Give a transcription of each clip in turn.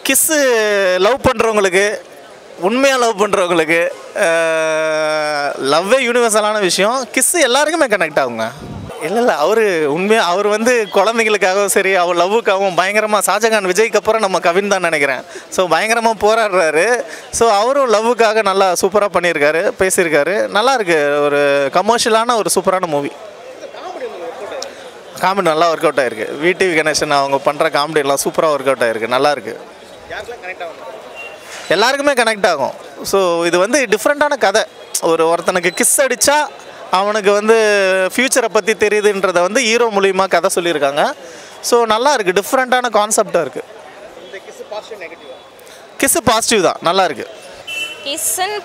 Kiss love பண்ணுறவங்களுக்கு, உண்மையாக love பண்ணுறவங்களுக்கு லவ்வே யூனிவர்சலான விஷயம். கிஸ்ஸு எல்லாருக்குமே கனெக்ட் ஆகுங்க. இல்லை அவர் உண்மையாக அவர் வந்து குழந்தைங்களுக்காகவும் சரி, அவர் லவ்வுக்காகவும் பயங்கரமாக ஷாஜகான் விஜய்க்கு அப்புறம் நம்ம கவின் தான் நினைக்கிறேன். ஸோ பயங்கரமாக போராடுறாரு. ஸோ அவரும் லவ்வுக்காக நல்லா சூப்பராக பண்ணியிருக்காரு, பேசியிருக்காரு. நல்லாயிருக்கு. ஒரு கமர்ஷியலான ஒரு சூப்பரான மூவி. காமெடி நல்லா ஒர்க் அவுட் ஆகிருக்கு. விடிவி கணேசன் அவங்க பண்ணுற காமெடி எல்லாம் சூப்பராக ஒர்க் அவுட் ஆகிருக்கு. நல்லாயிருக்கு. எல்லாருக்குமே கனெக்ட் ஆகும். ஸோ இது வந்து டிஃப்ரெண்ட்டான கதை. ஒருத்தனுக்கு கிஸ் அடித்தா அவனுக்கு வந்து ஃப்யூச்சரை பற்றி தெரியுதுன்றதை வந்து ஹீரோ மூலிமா கதை சொல்லியிருக்காங்க. ஸோ நல்லா இருக்குது. டிஃப்ரெண்ட்டான கான்செப்டாக இருக்குது. கிஸ்ஸு பாசிட்டிவ் தான். நல்லா இருக்குது. கிஸ்ஸுன்னு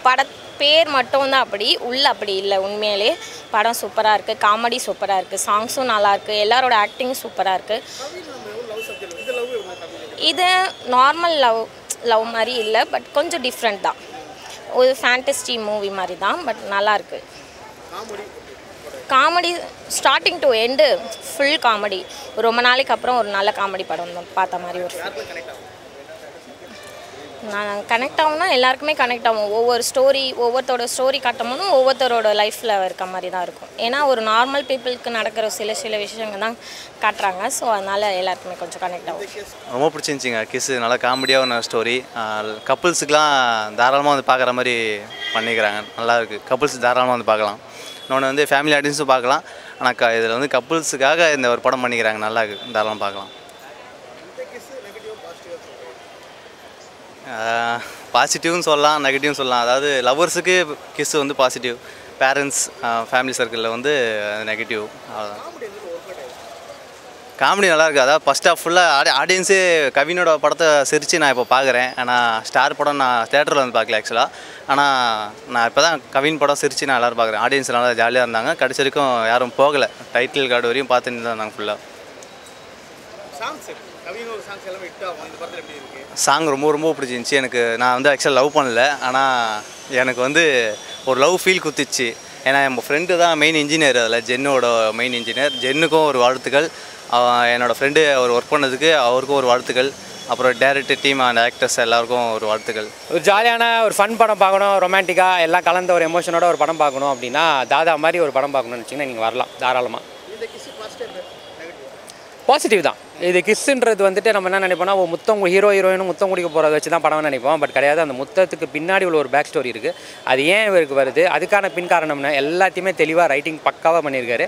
பேர் மட்டும்தான் அப்படி உள்ள அப்படி இல்லை. உண்மையிலே படம் சூப்பராக இருக்குது. காமெடி சூப்பராக இருக்குது. சாங்ஸும் நல்லாயிருக்கு. எல்லாரோட ஆக்டிங்கும் சூப்பராக இருக்குது. இது நார்மல் லவ் மாதிரி இல்லை, பட் கொஞ்சம் டிஃப்ரெண்ட் தான். ஒரு ஃபேண்டஸ்டி மூவி மாதிரி தான், பட் நல்லாயிருக்கு. Comedy starting to end full comedy. ரொம்ப நாளைக்கு அப்புறம் ஒரு நல்ல காமெடி படம் தான் பார்த்த மாதிரி ஒரு நான் கனெக்ட் ஆகும்னா எல்லாருக்குமே கனெக்ட் ஆகும். ஒவ்வொருத்தரோட ஸ்டோரி காட்டும்போது ஒவ்வொருத்தரோட லைஃப்பில் இருக்க மாதிரி தான் இருக்கும். ஏன்னா ஒரு நார்மல் பீப்புளுக்கு நடக்கிற சில விஷயங்கள் தான் காட்டுறாங்க. ஸோ அதனால் எல்லாருக்குமே கொஞ்சம் கனெக்ட் ஆகும். ரொம்ப பிடிச்சிருந்துச்சிங்க கிஸ்ஸு. நல்லா காமெடியான ஸ்டோரி. கப்புள்ஸுக்கெலாம் தாராளமாக வந்து பார்க்குற மாதிரி பண்ணிக்கிறாங்க. நல்லாயிருக்கு. கப்புள்ஸ் தாராளமாக வந்து பார்க்கலாம். இன்னொன்று வந்து ஃபேமிலி ஆடியன்ஸும் பார்க்கலாம். ஆனால் இதில் வந்து கப்புள்ஸுக்காக இந்த ஒரு படம் பண்ணிக்கிறாங்க. நல்லா இருக்குது. தாராளமாக பார்க்கலாம். பாசிட்டிவ்னு சொல்லலாம், நெகட்டிவ்னு சொல்லலாம். அதாவது லவ்வர்ஸுக்கு கிஸ் வந்து பாசிட்டிவ், பேரண்ட்ஸ் ஃபேமிலி சர்க்கிளில் வந்து நெகட்டிவ். அவ்வளோதான். காமெடி நல்லாயிருக்கு. அதாவது ஃபஸ்ட் ஆஃப் ஃபுல்லாக ஆடியன்ஸே கவினோட படத்தை சிரித்து நான் இப்போ பார்க்குறேன். ஆனால் ஸ்டார் படம் நான் தேட்டரில் வந்து பார்க்கல ஆக்சுவலாக. ஆனால் நான் இப்போ தான் கவின் படம் சிரித்து நான் எல்லோரும் பார்க்குறேன். ஆடியன்ஸ் நல்லா ஜாலியாக இருந்தாங்க. கடைசி வரைக்கும் யாரும் போகலை. டைட்டில் கார்டு வரையும் பார்த்துட்டு தான் இருந்தாங்க ஃபுல்லாக. சாங் ரொம்ப ரொம்ப பிடிச்சிருந்துச்சி எனக்கு. நான் வந்து ஆக்சுவலாக லவ் பண்ணல, ஆனால் எனக்கு வந்து ஒரு லவ் ஃபீல் குத்திச்சு. ஏன்னா என் ஃப்ரெண்டு தான் மெயின் இன்ஜினியர். அதில் ஜென்னோட மெயின் இன்ஜினியர். ஜென்னுக்கும் ஒரு வாழ்த்துக்கள். என்னோடய ஃப்ரெண்டு அவர் ஒர்க் பண்ணதுக்கு அவருக்கும் ஒரு வாழ்த்துக்கள். அப்புறம் டேரக்டர் டீம் அண்ட் ஆக்டர்ஸ் எல்லாருக்கும் ஒரு வாழ்த்துக்கள். ஒரு ஜாலியான ஒரு ஃபன் படம் பார்க்கணும், ரொமான்டிக்காக எல்லாம் கலந்த ஒரு எமோஷனோட ஒரு படம் பார்க்கணும் அப்படின்னா தாதா மாதிரி ஒரு படம் பார்க்கணும்னு வச்சிங்கன்னா நீங்கள் வரலாம் தாராளமாக. பாசிட்டிவ் தான். இது கிஸ்ஸுன்றது வந்துட்டு நம்ம என்ன நினைப்போம்னா ஹீரோயினும் முத்தம் குடிக்க போகிறத வச்சு தான் படம் நினைப்போம். பட் கிடையாது. அந்த முத்தத்துக்கு பின்னாடி உள்ள ஒரு பேக் ஸ்டோரி இருக்குது. அது ஏன் இவருக்கு வருது, அதுக்கான பின் காரணம்னு எல்லாத்தையுமே தெளிவாக ரைட்டிங் பக்காவாக பண்ணியிருக்காரு.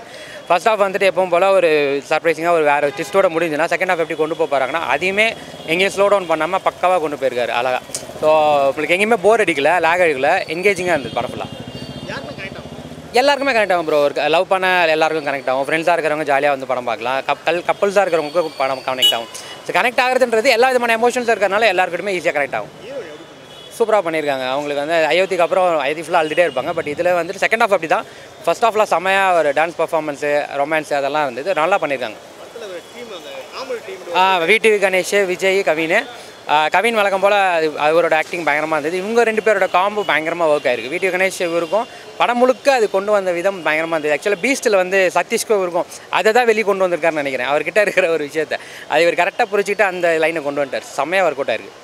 ஃபர்ஸ்ட் ஆஃப் வந்துட்டு எப்பவும் போல் ஒரு சர்ப்ரைசிங்காக ஒரு வேறு ட்விஸ்ட்டோட முடிஞ்சுன்னா செகண்ட் ஆஃப் எப்படி கொண்டு போகிறாங்கன்னா அதையுமே எங்கேயும் ஸ்லோ டவுன் பண்ணாமல் பக்காவாக கொண்டு போயிருக்காரு அழகாக. ஸோ உங்களுக்கு எங்கேயுமே போர் அடிக்கல, லேக் அடிக்கல, என்கேஜிங்காக இருந்தது படம் ஃபுல்லாக. எல்லாருக்குமே கனெக்ட் ஆகும் ப்ரோ. ஒரு லவ் பண்ண எல்லாருக்கும் கனெக்ட் ஆகும். ஃப்ரெண்ட்ஸாக இருக்கிறவங்க ஜாலியாக வந்து படம் பார்க்கலாம். கப்பல்ஸாக இருக்கிறவங்களுக்கு படம் கனெக்ட் ஆகும். ஸோ கனெக்ட் ஆகிறதுன்றது எல்லா விதமான எமோஷன்ஸ் இருக்கிறனால எல்லாருக்கிட்டுமே ஈஸியாக கனெக்ட் ஆகும். சூப்பராக பண்ணியிருக்காங்க. அவங்களுக்கு வந்து அயோத்திக்கு அப்புறம் ஃபுல்லாக அழுதுகிட்டே இருப்பாங்க. பட் இதில் வந்துட்டு செகண்ட் ஆஃப் அப்படி தான். ஃபர்ஸ்ட் ஆஃப்லாம் செம்மையாக ஒரு டான்ஸ் பர்ஃபார்மன்ஸு, ரொமான்ஸு அதெல்லாம் இருந்தது. நல்லா பண்ணியிருக்காங்க. விடிவி கணேஷ், விஜய், கவின் வழக்கம் போல் அவரோட ஆக்டிங் பயங்கரமாக இருந்தது. இவங்க ரெண்டு பேரோட காம்போ பயங்கரமாக ஒர்க் ஆயிருக்கு. விடிவி கணேஷ் இவருக்கும் படம் முழுக்க அது கொண்டு வந்த விதம் பயங்கரமாக இருந்தது. ஆக்சுவலாக பீஸ்ட்டில் வந்து சதீஷ்க்கும் இருக்கும் அதை தான் வெளியே கொண்டு வந்திருக்காருன்னு நினைக்கிறேன். அவர்கிட்ட இருக்கிற ஒரு விஷயத்தை அது இவர் கரெக்டாக புரிச்சிட்டு அந்த லைனை கொண்டு வந்துட்டார். செம்மையாக ஒர்க் அவுட் ஆயிருக்கு.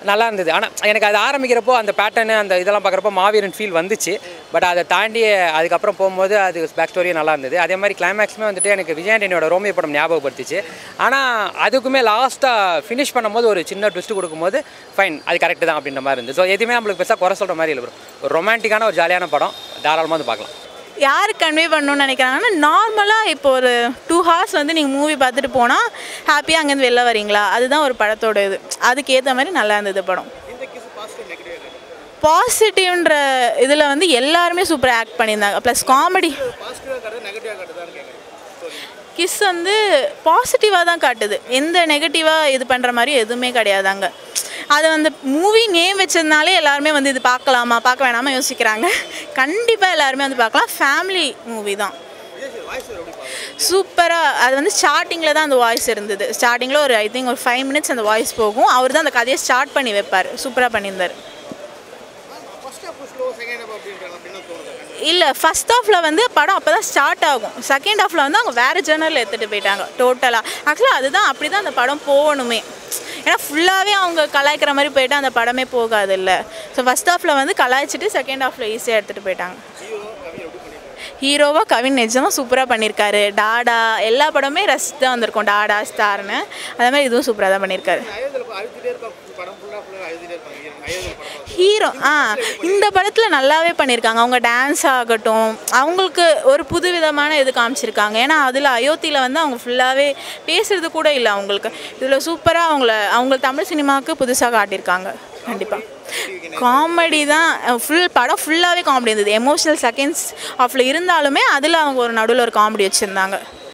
நல்லா இருந்தது. ஆனால் எனக்கு அது ஆரம்பிக்கிறப்போ அந்த பேட்டர்னு அந்த இதெல்லாம் பார்க்குறப்போ மாவீரன் ஃபீல் வந்துச்சு. பட் அதை தாண்டி அதுக்கப்புறம் போகும்போது அது பேக் ஸ்டோரியே நல்லா இருந்தது. அதே மாதிரி கிளைமேக்ஸுமே வந்துட்டு எனக்கு விஜய் ஆண்டனியோட ரோமியோ படம் ஞாபகப்படுத்திச்சு. ஆனால் அதுக்குமே லாஸ்ட்டாக ஃபினிஷ் பண்ணும்போது ஒரு சின்ன ட்விஸ்ட் கொடுக்கும்போது ஃபைன் அது கரெக்டு தான் அப்படின்ற மாதிரி இருந்தது. ஸோ எதுவுமே நம்மளுக்கு பெருசாக குறை சொல்கிற மாதிரி இல்லை ப்ரோ. ஒரு ரொமான்டிக்கான ஒரு ஜாலியான படம். தாராளமாக வந்து பார்க்கலாம். யாருக்கு கன்வே பண்ணணும்னு நினைக்கிறாங்கன்னா நார்மலாக இப்போ ஒரு 2 hours வந்து நீங்கள் மூவி பார்த்துட்டு போனால் ஹாப்பியாக அங்கேருந்து வெளில வரீங்களா, அதுதான் ஒரு படத்தோட இது. அதுக்கேற்ற மாதிரி நல்லா இருந்தது படம். பாசிட்டிவ்ன்ற இதில் வந்து எல்லாருமே சூப்பராக ஆக்ட் பண்ணியிருந்தாங்க. ப்ளஸ் காமெடி கிஸ் வந்து பாசிட்டிவாக தான் காட்டுது. எந்த நெகட்டிவாக இது பண்ணுற மாதிரி எதுவுமே கிடையாது அங்கே. அது வந்து மூவி நேம் வச்சதுனாலே எல்லாருமே வந்து இது பார்க்கலாமா பார்க்க வேணாமா யோசிக்கிறாங்க. கண்டிப்பாக எல்லாருமே வந்து பார்க்கலாம். ஃபேமிலி மூவி தான். சூப்பராக அது வந்து ஸ்டார்டிங்கில் தான் அந்த வாய்ஸ் இருந்தது. ஸ்டார்டிங்கில் ஒரு ஐ திங்க் ஒரு 5 minutes அந்த வாய்ஸ் போகும். அவர் தான் அந்த கதையை ஸ்டார்ட் பண்ணி வைப்பார். சூப்பராக பண்ணியிருந்தார். இல்லை ஃபஸ்ட் ஹாஃபில் வந்து படம் அப்போ தான் ஸ்டார்ட் ஆகும். செகண்ட் ஹாஃபில் வந்து அவங்க வேறு ஜேர்னலில் எடுத்துகிட்டு போயிட்டாங்க டோட்டலாக. ஆக்சுவலாக அதுதான் அப்படி தான் அந்த படம் போகணுமே. ஏன்னா ஃபுல்லாகவே அவங்க கலாய்க்கிற மாதிரி போயிட்டு அந்த படமே போகாது இல்லை. ஸோ ஃபஸ்ட் ஹாஃபில் வந்து கலாய்ச்சிட்டு செகண்ட் ஹாஃபில் ஈஸியாக எடுத்துகிட்டு போயிட்டாங்க. ஹீரோவாக கவின் நிஜமாக சூப்பராக பண்ணியிருக்காரு. டாடா எல்லா படமே ரசித்து தான் வந்திருக்கோம், டாடா ஸ்டார்னு. அதே மாதிரி இதுவும் சூப்பராக தான் பண்ணியிருக்காரு. ஹீரோ இந்த படத்தில் நல்லாவே பண்ணியிருக்காங்க. அவங்க டான்ஸ் ஆகட்டும், அவங்களுக்கு ஒரு புது விதமான இது காமிச்சிருக்காங்க. ஏன்னா அதில் அயோத்தியில் வந்து அவங்க ஃபுல்லாகவே பேசுகிறது கூட இல்லை அவங்களுக்கு. இதில் சூப்பராக அவங்க தமிழ் சினிமாவுக்கு புதுசாக காட்டியிருக்காங்க. கண்டிப்பாக காமெடி தான் படம் ஃபுல்லாகவே காமெடி இருந்தது. எமோஷ்னல் செகண்ட்ஸ் ஆஃபில் இருந்தாலுமே அதில் அவங்க ஒரு நடுவில் ஒரு காமெடி வச்சுருந்தாங்க.